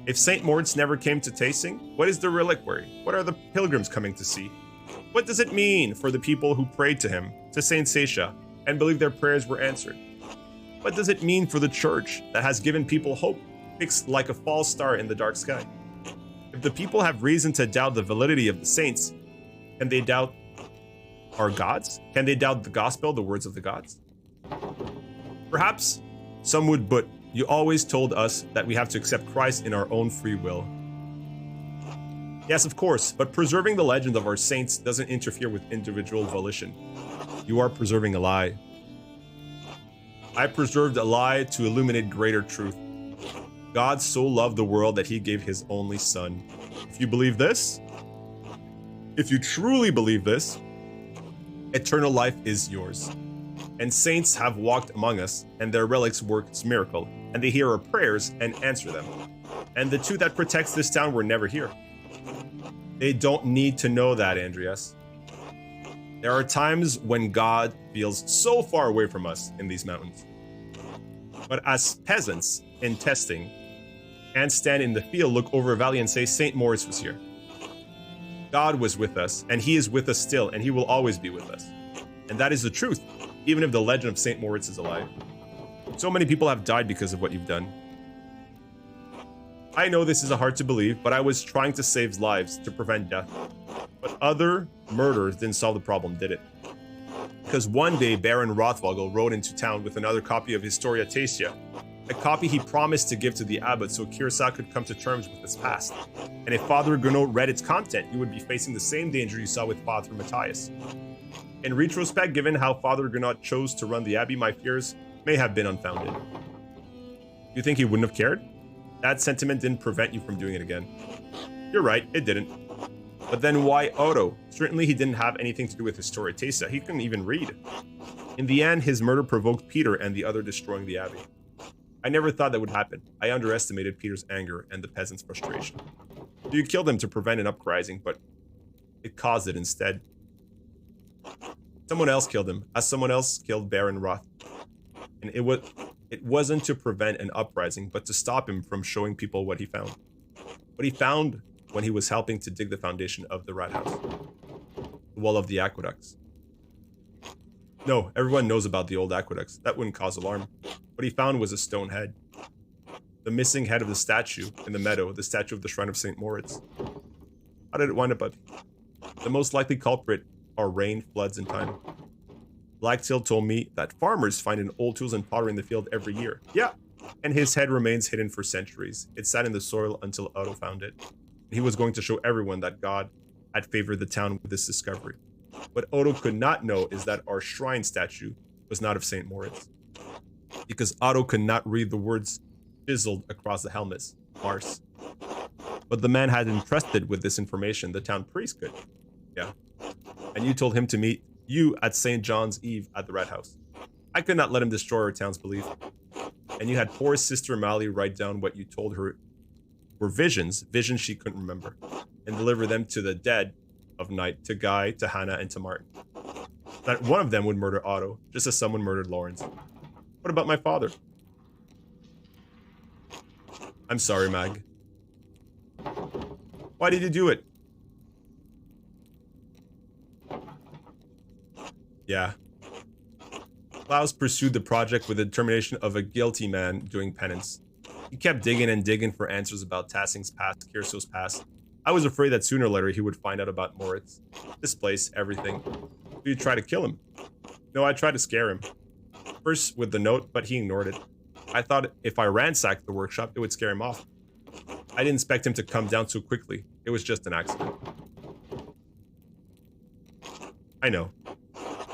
S1: If Saint Moritz never came to Tassing, what is the reliquary? What are the pilgrims coming to see? What does it mean for the people who prayed to him, to Saint Sasha, and believed their prayers were answered? What does it mean for the church that has given people hope, fixed like a false star in the dark sky? If the people have reason to doubt the validity of the saints, can they doubt our gods? Can they doubt the gospel, the words of the gods? Perhaps some would, but you always told us that we have to accept Christ in our own free will. Yes, of course, but preserving the legend of our saints doesn't interfere with individual volition. You are preserving a lie. I preserved a lie to illuminate greater truth. God so loved the world that he gave his only son. If you believe this, if you truly believe this, eternal life is yours. And saints have walked among us, and their relics work its miracle, and they hear our prayers and answer them. And the two that protects this town were never here. They don't need to know that, Andreas. There are times when God feels so far away from us in these mountains. But as peasants in testing, and stand in the field, look over a valley and say, Saint Moritz was here. God was with us, and he is with us still, and he will always be with us. And that is the truth, even if the legend of Saint Moritz is a lie. So many people have died because of what you've done. I know this is hard to believe, but I was trying to save lives to prevent death. But other murders didn't solve the problem, did it? Because one day Baron Rothvogel rode into town with another copy of Historia Tacia, a copy he promised to give to the abbot so Kiersau could come to terms with its past. And if Father Gounod read its content, you would be facing the same danger you saw with Father Matthias. In retrospect, given how Father Gounod chose to run the abbey, my fears may have been unfounded. You think he wouldn't have cared? That sentiment didn't prevent you from doing it again. You're right, it didn't. But then why Otto? Certainly he didn't have anything to do with Historia Tacia. He couldn't even read. In the end, his murder provoked Peter and the other destroying the abbey. I never thought that would happen. I underestimated Peter's anger and the peasants' frustration. You killed him to prevent an uprising, but it caused it instead. Someone else killed him, as someone else killed Baron Roth. And it wasn't to prevent an uprising, but to stop him from showing people what he found. What he found when he was helping to dig the foundation of the rat house, the wall of the aqueducts. No, everyone knows about the old aqueducts. That wouldn't cause alarm. What he found was a stone head. The missing head of the statue in the meadow, the statue of the Shrine of St. Moritz. How did it wind up? The most likely culprit are rain, floods, and time. Blacktail told me that farmers find an old tools and pottery in the field every year. Yeah, and his head remains hidden for centuries. It sat in the soil until Otto found it. He was going to show everyone that God had favored the town with this discovery. What Otto could not know is that our shrine statue was not of St. Moritz. Because Otto could not read the words chiseled across the helmets, Mars. But the man had entrusted with this information, the town priest could. Yeah. And you told him to meet you at St. John's Eve at the Red House. I could not let him destroy our town's belief. And you had poor Sister Mally write down what you told her were visions she couldn't remember, and deliver them to the dead of night, to Guy, to Hannah, and to Martin. That one of them would murder Otto, just as someone murdered Lawrence. What about my father? I'm sorry, Mag. Why did you do it? Yeah. Klaus pursued the project with the determination of a guilty man doing penance. He kept digging and digging for answers about Tassing's past, Kiersau's past. I was afraid that sooner or later he would find out about Moritz, this place, everything. So you try to kill him? No, I tried to scare him. First with the note, but he ignored it. I thought if I ransacked the workshop, it would scare him off. I didn't expect him to come down so quickly. It was just an accident. I know.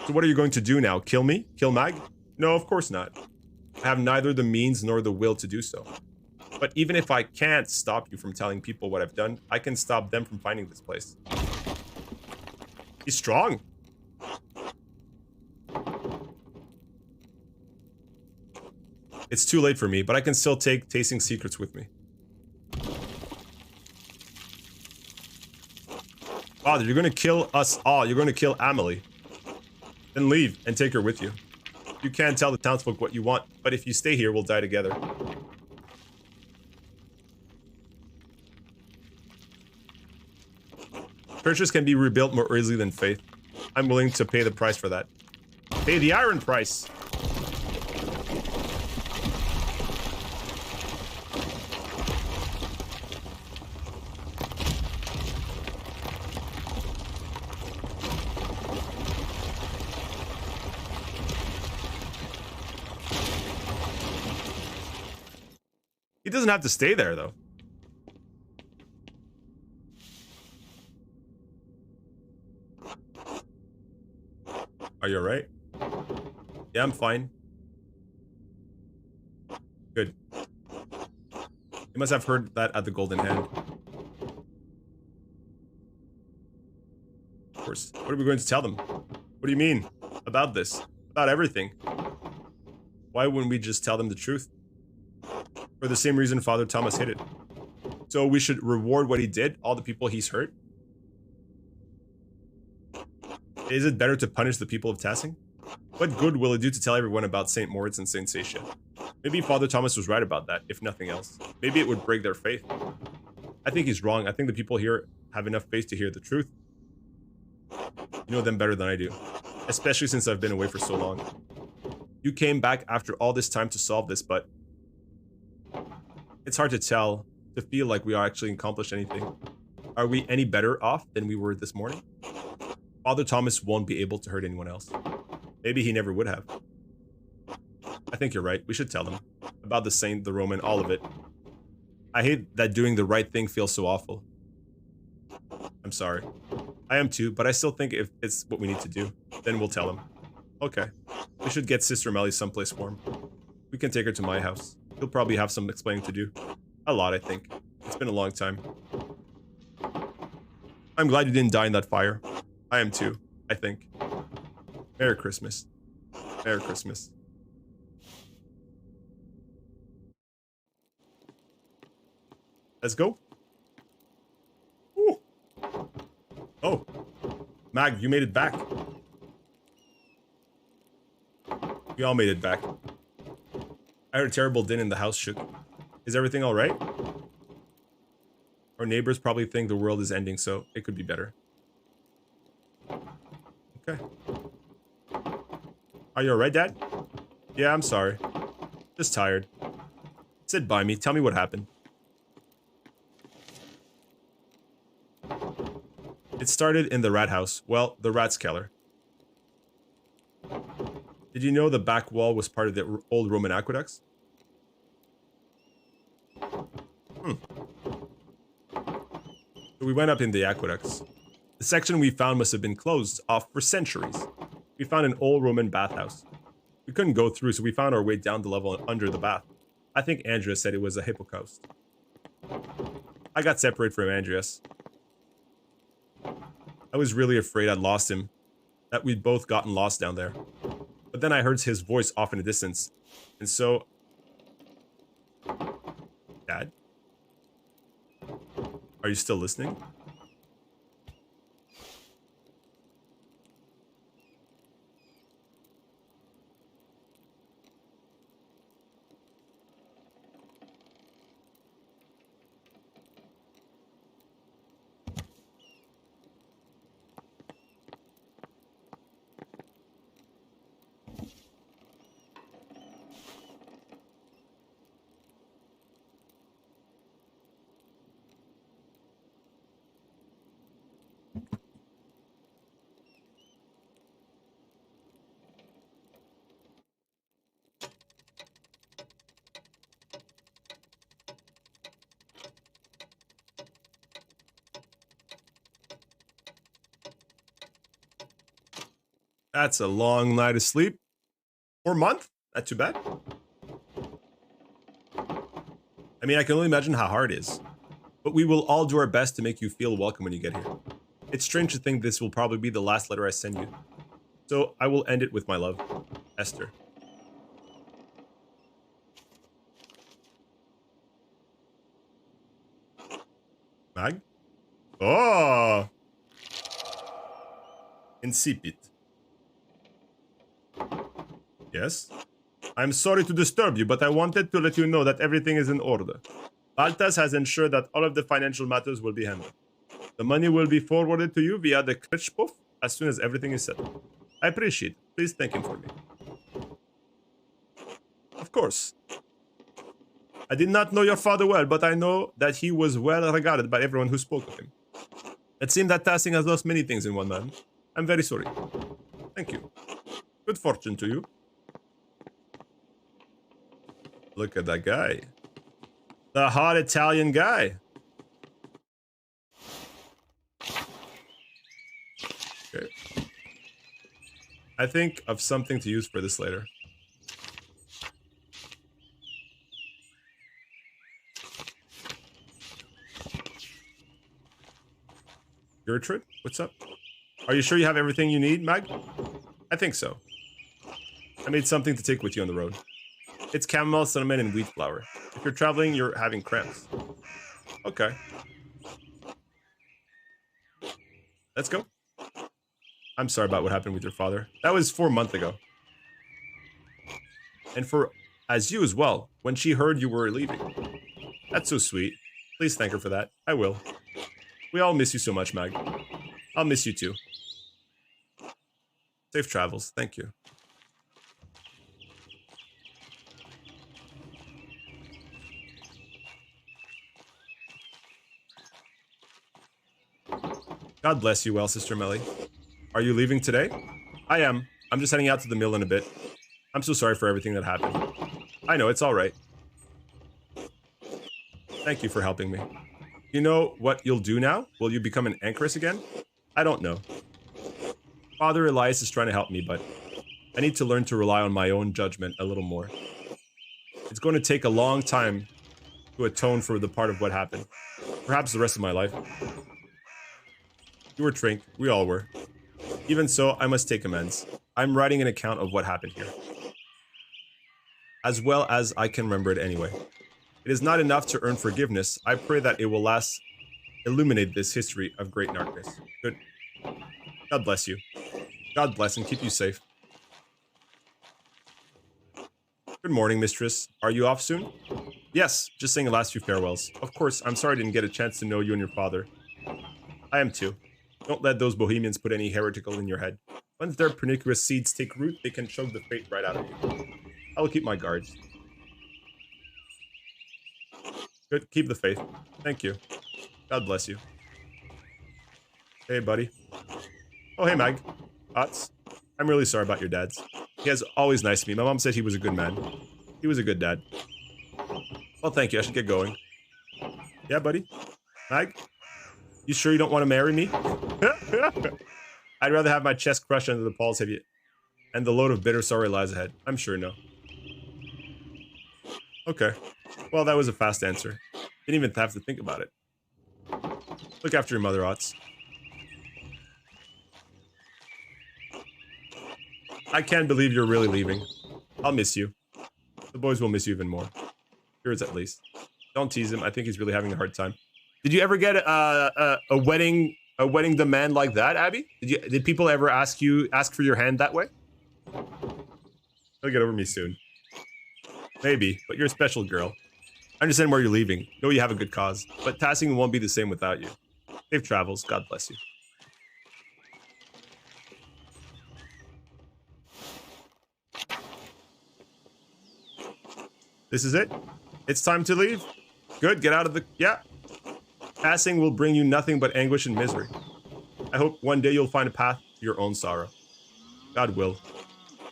S1: So what are you going to do now? Kill me? Kill Mag? No, of course not. I have neither the means nor the will to do so. But even if I can't stop you from telling people what I've done, I can stop them from finding this place. He's strong. It's too late for me, but I can still take tasting secrets with me. Father, you're going to kill us all. You're going to kill Amelie. Then leave and take her with you. You can't tell the townsfolk what you want, but if you stay here, we'll die together. Churches can be rebuilt more easily than faith. I'm willing to pay the price for that. Pay the iron price! He doesn't have to stay there, though. Are you alright? Yeah, I'm fine. Good. You must have heard that at the Golden Hand. Of course. What are we going to tell them? What do you mean? About this? About everything? Why wouldn't we just tell them the truth? For the same reason Father Thomas hid it. So we should reward what he did, all the people he's hurt? Is it better to punish the people of Tassing? What good will it do to tell everyone about St. Moritz and St. Satia? Maybe Father Thomas was right about that, if nothing else. Maybe it would break their faith. I think he's wrong. I think the people here have enough faith to hear the truth. You know them better than I do. Especially since I've been away for so long. You came back after all this time to solve this, but it's hard to tell, to feel like we actually accomplished anything. Are we any better off than we were this morning? Father Thomas won't be able to hurt anyone else. Maybe he never would have. I think you're right. We should tell them. About the saint, the Roman, all of it. I hate that doing the right thing feels so awful. I'm sorry. I am too, but I still think if it's what we need to do, then we'll tell him. Okay. We should get Sister Melly someplace warm. We can take her to my house. He'll probably have some explaining to do. A lot, I think. It's been a long time. I'm glad you didn't die in that fire. I am too, I think. Merry Christmas. Merry Christmas. Let's go. Ooh. Oh. Mag, you made it back. We all made it back. I heard a terrible din and the house shook. Is everything alright? Our neighbors probably think the world is ending, so it could be better. Okay. Are you alright, Dad? Yeah, I'm sorry. Just tired. Sit by me. Tell me what happened. It started in the rat house. Well, the rat's keller. Did you know the back wall was part of the old Roman aqueducts? So we went up in the aqueducts. The section we found must have been closed off for centuries. We found an old Roman bathhouse. We couldn't go through, so we found our way down the level under the bath. I think Andreas said it was a hippocaust. I got separated from Andreas. I was really afraid I'd lost him, that we'd both gotten lost down there. But then I heard his voice off in the distance, and so... Dad? Are you still listening? That's a long night of sleep. Or month. Not too bad. I mean, I can only imagine how hard it is. But we will all do our best to make you feel welcome when you get here. It's strange to think this will probably be the last letter I send you. So I will end it with my love. Esther. Mag? Oh! Incipit. Yes? I'm sorry to disturb you, but I wanted to let you know that everything is in order. Baltas has ensured that all of the financial matters will be handled. The money will be forwarded to you via the Kirchhof as soon as everything is settled. I appreciate it. Please thank him for me. Of course. I did not know your father well, but I know that he was well regarded by everyone who spoke of him. It seemed that Tassing has lost many things in one man. I'm very sorry. Thank you. Good fortune to you. Look at that guy. The hot Italian guy. Okay. I think of something to use for this later. Gertrude, what's up? Are you sure you have everything you need, Mag? I think so. I made something to take with you on the road. It's chamomile, cinnamon, and wheat flour. If you're traveling, you're having cramps. Okay. Let's go. I'm sorry about what happened with your father. That was 4 months ago. And as you as well, when she heard you were leaving. That's so sweet. Please thank her for that. I will. We all miss you so much, Mag. I'll miss you too. Safe travels. Thank you. God bless you well, Sister Melly. Are you leaving today? I am. I'm just heading out to the mill in a bit. I'm so sorry for everything that happened. I know, it's alright. Thank you for helping me. You know what you'll do now? Will you become an anchoress again? I don't know. Father Elias is trying to help me, but I need to learn to rely on my own judgment a little more. It's going to take a long time to atone for the part of what happened. Perhaps the rest of my life. You were Trink, we all were. Even so, I must take amends. I'm writing an account of what happened here. As well as I can remember it anyway. It is not enough to earn forgiveness. I pray that it will last illuminate this history of great darkness. Good. God bless you. God bless and keep you safe. Good morning, mistress. Are you off soon? Yes, just saying the last few farewells. Of course, I'm sorry I didn't get a chance to know you and your father. I am too. Don't let those bohemians put any heretical in your head. Once their pernicious seeds take root, they can choke the fate right out of you. I will keep my guards. Good, keep the faith. Thank you. God bless you. Hey, buddy. Oh, hey, Mag. Otts. I'm really sorry about your dad's. He is always nice to me. My mom said he was a good man. He was a good dad. Well, thank you. I should get going. Yeah, buddy. Mag? You sure you don't want to marry me? I'd rather have my chest crushed under the Paul's heavy and the load of bitter sorrow lies ahead. I'm sure no. Okay. Well, that was a fast answer. Didn't even have to think about it. Look after your mother, Otts. I can't believe you're really leaving. I'll miss you. The boys will miss you even more. Yours at least. Don't tease him. I think he's really having a hard time. Did you ever get a wedding demand like that, Abby? Did people ever ask for your hand that way? He'll get over me soon. Maybe, but you're a special girl. I understand where you're leaving. Know you have a good cause, but Tassing won't be the same without you. Safe travels. God bless you. This is it? It's time to leave? Good, get out of the... Yeah. Passing will bring you nothing but anguish and misery. I hope one day you'll find a path to your own sorrow. God will.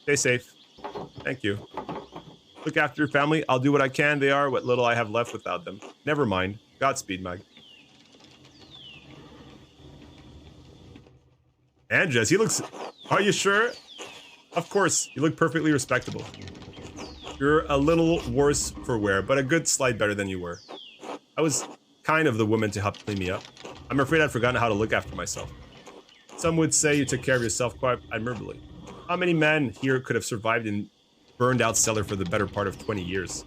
S1: Stay safe. Thank you. Look after your family. I'll do what I can. They are what little I have left without them. Never mind. Godspeed, Mag. Andreas, he looks... Are you sure? Of course. You look perfectly respectable. You're a little worse for wear, but a good slight better than you were. I was kind of the woman to help clean me up. I'm afraid I'd forgotten how to look after myself. Some would say you took care of yourself quite admirably. How many men here could have survived in burned out cellar for the better part of 20 years?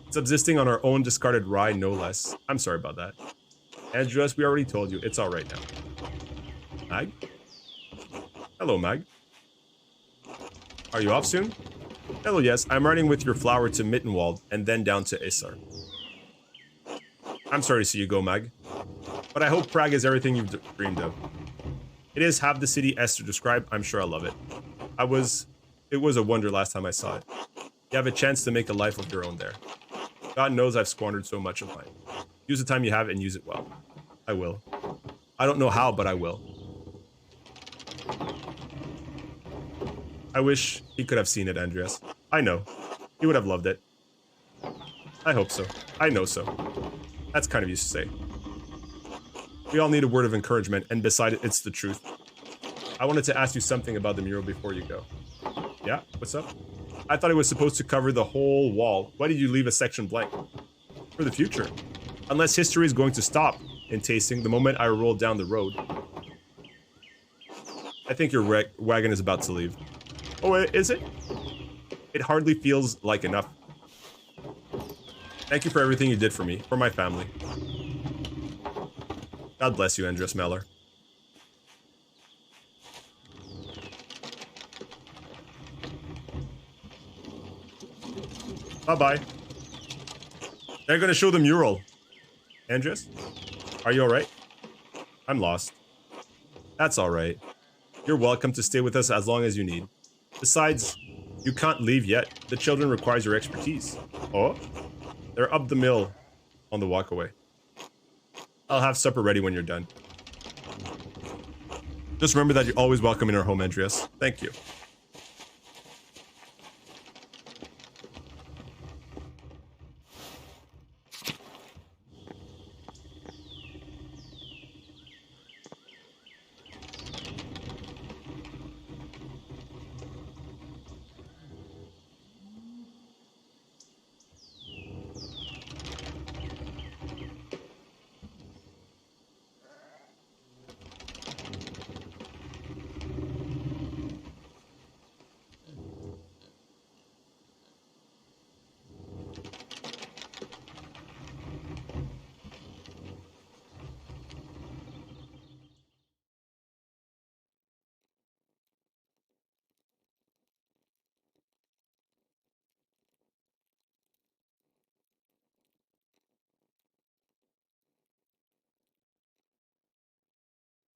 S1: Subsisting on our own discarded rye, no less. I'm sorry about that. Andreas, we already told you, it's alright now. Mag? Hello, Mag. Are you off soon? Hello, yes. I'm riding with your flower to Mittenwald and then down to Isar. I'm sorry to see you go, Mag. But I hope Prague is everything you've dreamed of. It is half the city Esther described. I'm sure I love it. It was a wonder last time I saw it. You have a chance to make a life of your own there. God knows I've squandered so much of mine. Use the time you have and use it well. I will. I don't know how, but I will. I wish he could have seen it, Andreas. I know. He would have loved it. I hope so. I know so. That's kind of you to say. We all need a word of encouragement, and beside it, it's the truth. I wanted to ask you something about the mural before you go. Yeah? What's up? I thought it was supposed to cover the whole wall. Why did you leave a section blank? For the future. Unless history is going to stop in Tasting the moment I roll down the road. I think your wagon is about to leave. Oh, is it? It hardly feels like enough. Thank you for everything you did for me, for my family. God bless you, Andreas Maler. Bye-bye. They're gonna show the mural. Andreas? Are you alright? I'm lost. That's alright. You're welcome to stay with us as long as you need. Besides, you can't leave yet. The children requires your expertise. Oh? They're up the mill on the walkaway. I'll have supper ready when you're done. Just remember that you're always welcome in our home, Andreas. Thank you.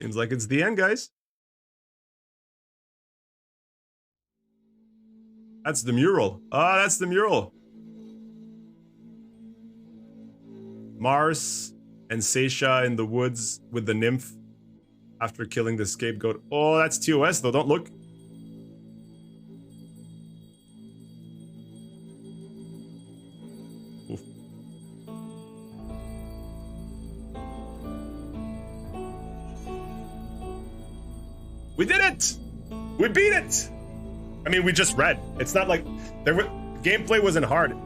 S1: Seems like it's the end, guys. That's the mural. Ah, that's the mural. Mars and Seisha in the woods with the nymph after killing the scapegoat. Oh, that's TOS though. Don't look. Oof. We did it! We beat it! I mean, we just read. It's not like gameplay wasn't hard.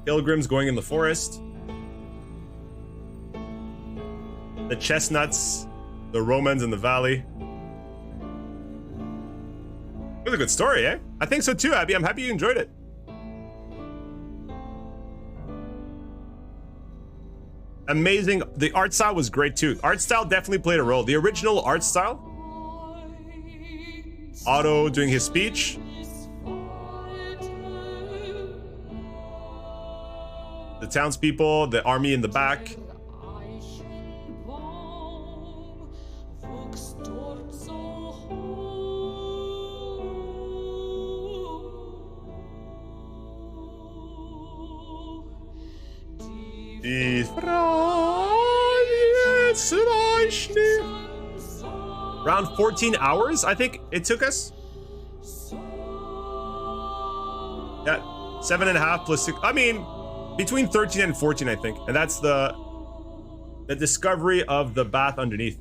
S1: Pilgrims going in the forest. The chestnuts. The Romans in the valley. It was a good story, eh? I think so too, Abby. I'm happy you enjoyed it. Amazing. The art style was great too. Art style definitely played a role. The original art style. Otto doing his speech. The townspeople, the army in the back. Around 14 hours, I think it took us. Yeah, 7.5 plus 6. I mean, between 13 and 14, I think. And that's the discovery of the bath underneath.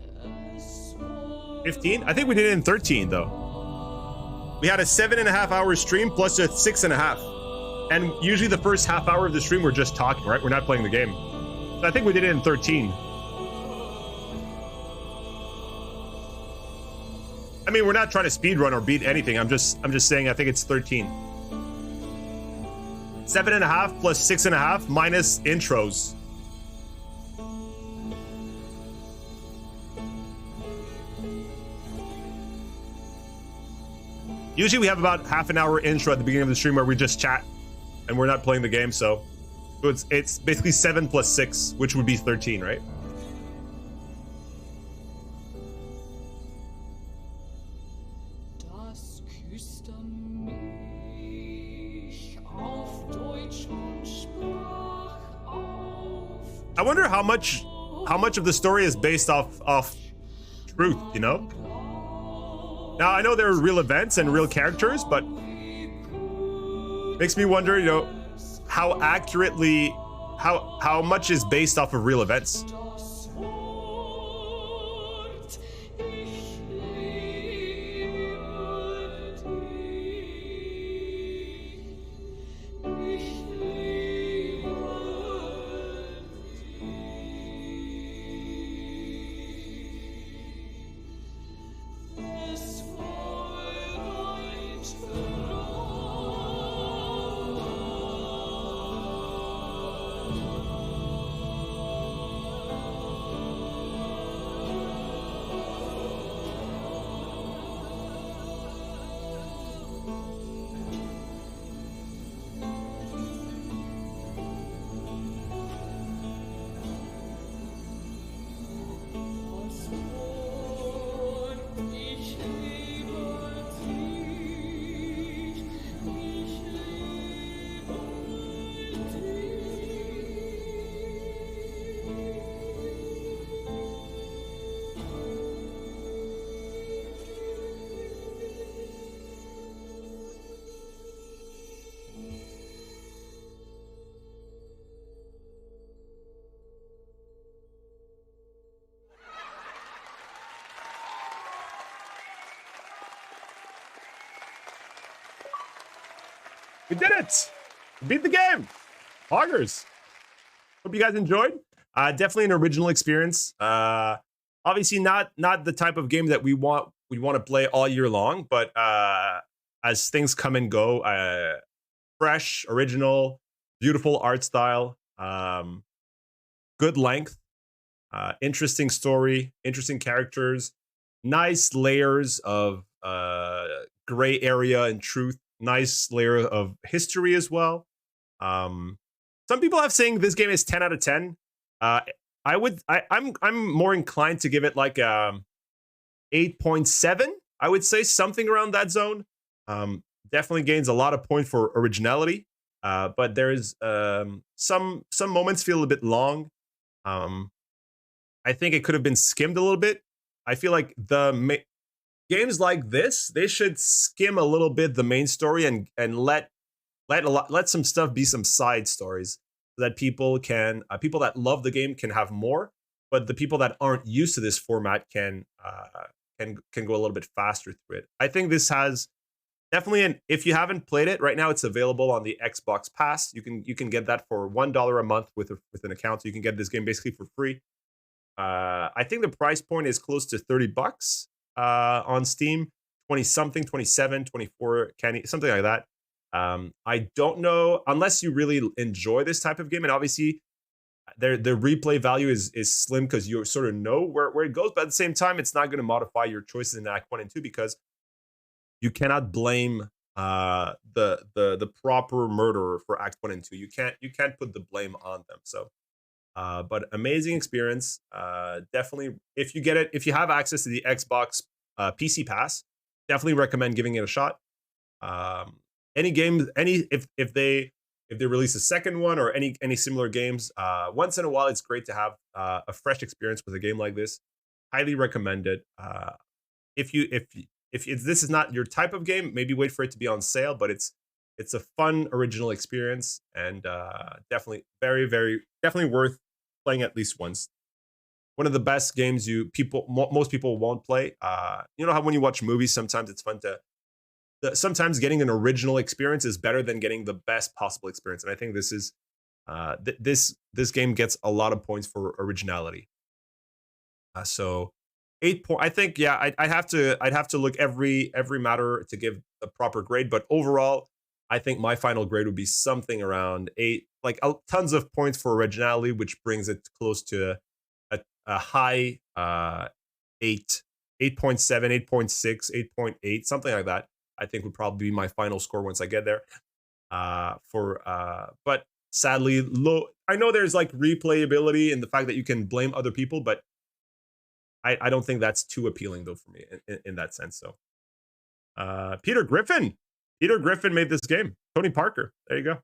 S1: 15? I think we did it in 13, though. We had a 7.5 hour stream plus a 6.5. And usually the first half hour of the stream, we're just talking, right? We're not playing the game. So I think we did it in 13. I mean, we're not trying to speedrun or beat anything. I'm just saying I think it's 13. 7.5 plus 6.5 minus intros. Usually we have about half an hour intro at the beginning of the stream where we just chat and we're not playing the game, so it's basically 7 plus 6, which would be 13, right? I wonder how much of the story is based off truth, you know? Now I know there are real events and real characters, but makes me wonder, you know, how accurately how much is based off of real events. We did it! We beat the game! Hoggers! Hope you guys enjoyed. Definitely an original experience. Obviously not the type of game that we want to play all year long, but as things come and go, fresh, original, beautiful art style, good length, interesting story, interesting characters, nice layers of gray area and truth. Nice layer of history as well. Some people have saying this game is 10 out of 10. I'm more inclined to give it like 8.7. I would say something around that zone. Definitely gains a lot of points for originality, but there's some moments feel a bit long. Um, I think it could have been skimmed a little bit. I feel like games like this, they should skim a little bit the main story and let some stuff be some side stories so that people that love the game can have more, but the people that aren't used to this format can go a little bit faster through it. I think this has definitely an if you haven't played it right now, it's available on the Xbox Pass. You can get that for $1 a month with an account. So you can get this game basically for free. I think the price point is close to $30 on Steam, 20 something, 27, 24, something like that. I don't know unless you really enjoy this type of game, and obviously the replay value is slim because you sort of know where it goes, but at the same time, it's not going to modify your choices in Act 1 and 2 because you cannot blame the proper murderer for Act 1 and 2. You can't put the blame on them. So but amazing experience. Definitely, if you get it, if you have access to the Xbox PC Pass, definitely recommend giving it a shot. Any games, if they release a second one or any similar games, once in a while, it's great to have a fresh experience with a game like this. Highly recommend it. If this is not your type of game, maybe wait for it to be on sale. But it's a fun original experience and definitely definitely worth playing at least once. One of the best games most people won't play. You know how when you watch movies, sometimes it's fun sometimes getting an original experience is better than getting the best possible experience. And I think this is this game gets a lot of points for originality. So 8 point. I think I'd have to look every matter to give a proper grade, but overall, I think my final grade would be something around 8, like tons of points for originality, which brings it close to a high 8, 8.7, 8.6, 8.8, something like that. I think would probably be my final score once I get there. But sadly, low. I know there's like replayability in the fact that you can blame other people, but I don't think that's too appealing though for me in that sense. So Peter Griffin made this game. Tony Parker. There you go.